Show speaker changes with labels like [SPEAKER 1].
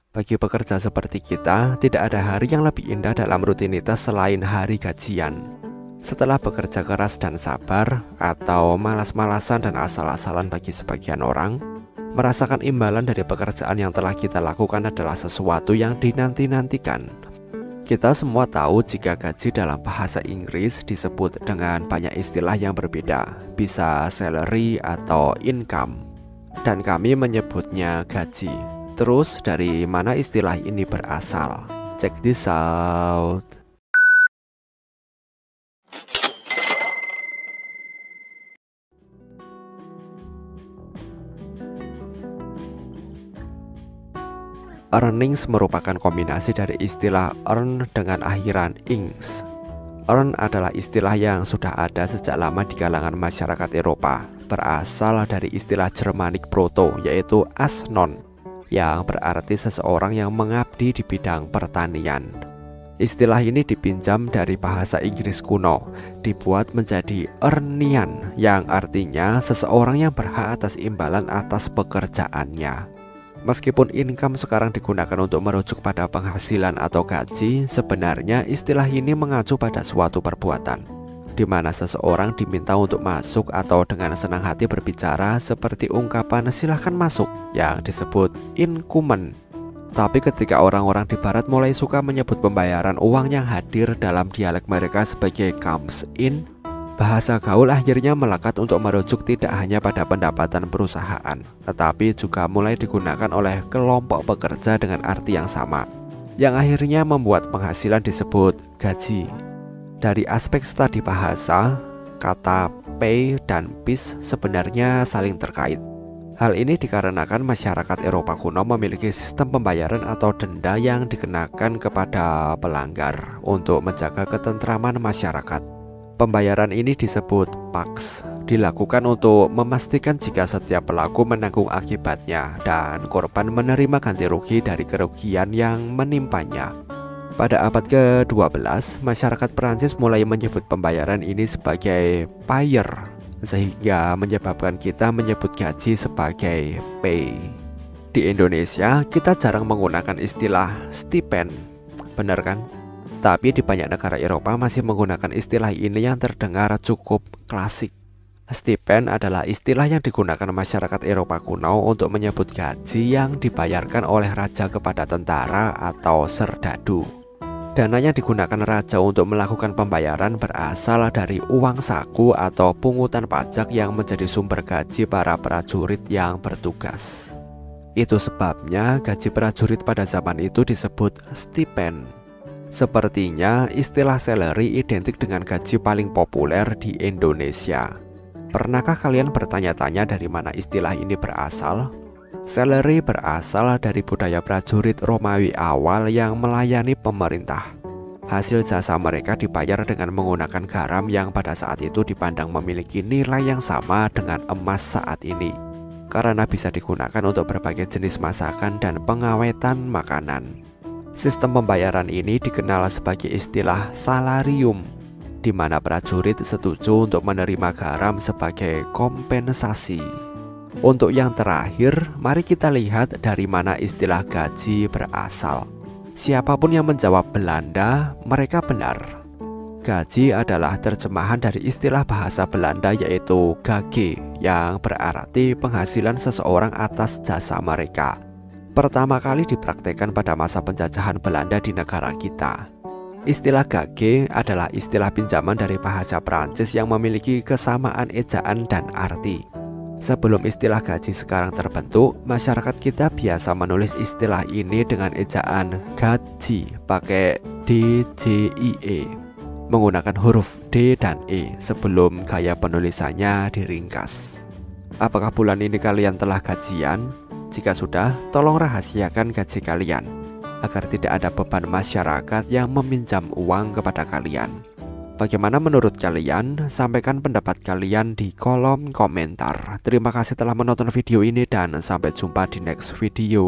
[SPEAKER 1] Bagi pekerja seperti kita, tidak ada hari yang lebih indah dalam rutinitas selain hari gajian. Setelah bekerja keras dan sabar, atau malas-malasan dan asal-asalan bagi sebagian orang, merasakan imbalan dari pekerjaan yang telah kita lakukan adalah sesuatu yang dinanti-nantikan. Kita semua tahu jika gaji dalam bahasa Inggris disebut dengan banyak istilah yang berbeda, bisa salary atau income, dan kami menyebutnya gaji. Terus dari mana istilah ini berasal? Check this out. Earnings merupakan kombinasi dari istilah earn dengan akhiran ings. Earn adalah istilah yang sudah ada sejak lama di kalangan masyarakat Eropa, berasal dari istilah Jermanik Proto, yaitu asnon, yang berarti seseorang yang mengabdi di bidang pertanian. Istilah ini dipinjam dari bahasa Inggris kuno, dibuat menjadi earnian, yang artinya seseorang yang berhak atas imbalan atas pekerjaannya. Meskipun income sekarang digunakan untuk merujuk pada penghasilan atau gaji, sebenarnya istilah ini mengacu pada suatu perbuatan, di mana seseorang diminta untuk masuk atau dengan senang hati berbicara, seperti ungkapan "silahkan masuk" yang disebut incumen. Tapi ketika orang-orang di barat mulai suka menyebut pembayaran uang yang hadir dalam dialek mereka sebagai comes in, bahasa gaul akhirnya melekat untuk merujuk tidak hanya pada pendapatan perusahaan, tetapi juga mulai digunakan oleh kelompok pekerja dengan arti yang sama, yang akhirnya membuat penghasilan disebut gaji. Dari aspek studi bahasa, kata pay dan piece sebenarnya saling terkait. Hal ini dikarenakan masyarakat Eropa kuno memiliki sistem pembayaran atau denda yang dikenakan kepada pelanggar untuk menjaga ketentraman masyarakat. Pembayaran ini disebut pax, dilakukan untuk memastikan jika setiap pelaku menanggung akibatnya dan korban menerima ganti rugi dari kerugian yang menimpanya. Pada abad ke-12, masyarakat Prancis mulai menyebut pembayaran ini sebagai payer, sehingga menyebabkan kita menyebut gaji sebagai pay. Di Indonesia, kita jarang menggunakan istilah stipend, benar kan? Tapi di banyak negara Eropa masih menggunakan istilah ini yang terdengar cukup klasik. Stipend adalah istilah yang digunakan masyarakat Eropa kuno untuk menyebut gaji yang dibayarkan oleh raja kepada tentara atau serdadu. Dana yang digunakan raja untuk melakukan pembayaran berasal dari uang saku atau pungutan pajak yang menjadi sumber gaji para prajurit yang bertugas. Itu sebabnya gaji prajurit pada zaman itu disebut stipend. Sepertinya istilah salary identik dengan gaji paling populer di Indonesia. Pernahkah kalian bertanya-tanya dari mana istilah ini berasal? Salary berasal dari budaya prajurit Romawi awal yang melayani pemerintah. Hasil jasa mereka dibayar dengan menggunakan garam yang pada saat itu dipandang memiliki nilai yang sama dengan emas saat ini, karena bisa digunakan untuk berbagai jenis masakan dan pengawetan makanan. Sistem pembayaran ini dikenal sebagai istilah salarium, di mana prajurit setuju untuk menerima garam sebagai kompensasi. Untuk yang terakhir, mari kita lihat dari mana istilah gaji berasal. Siapapun yang menjawab Belanda, mereka benar. Gaji adalah terjemahan dari istilah bahasa Belanda yaitu gage, yang berarti penghasilan seseorang atas jasa mereka. Pertama kali dipraktikkan pada masa penjajahan Belanda di negara kita. Istilah gage adalah istilah pinjaman dari bahasa Prancis yang memiliki kesamaan ejaan dan arti. Sebelum istilah gaji sekarang terbentuk, masyarakat kita biasa menulis istilah ini dengan ejaan gaji pakai D-J-I-E, menggunakan huruf D dan E sebelum gaya penulisannya diringkas. Apakah bulan ini kalian telah gajian? Jika sudah, tolong rahasiakan gaji kalian, agar tidak ada beban masyarakat yang meminjam uang kepada kalian. Bagaimana menurut kalian? Sampaikan pendapat kalian di kolom komentar. Terima kasih telah menonton video ini dan sampai jumpa di next video.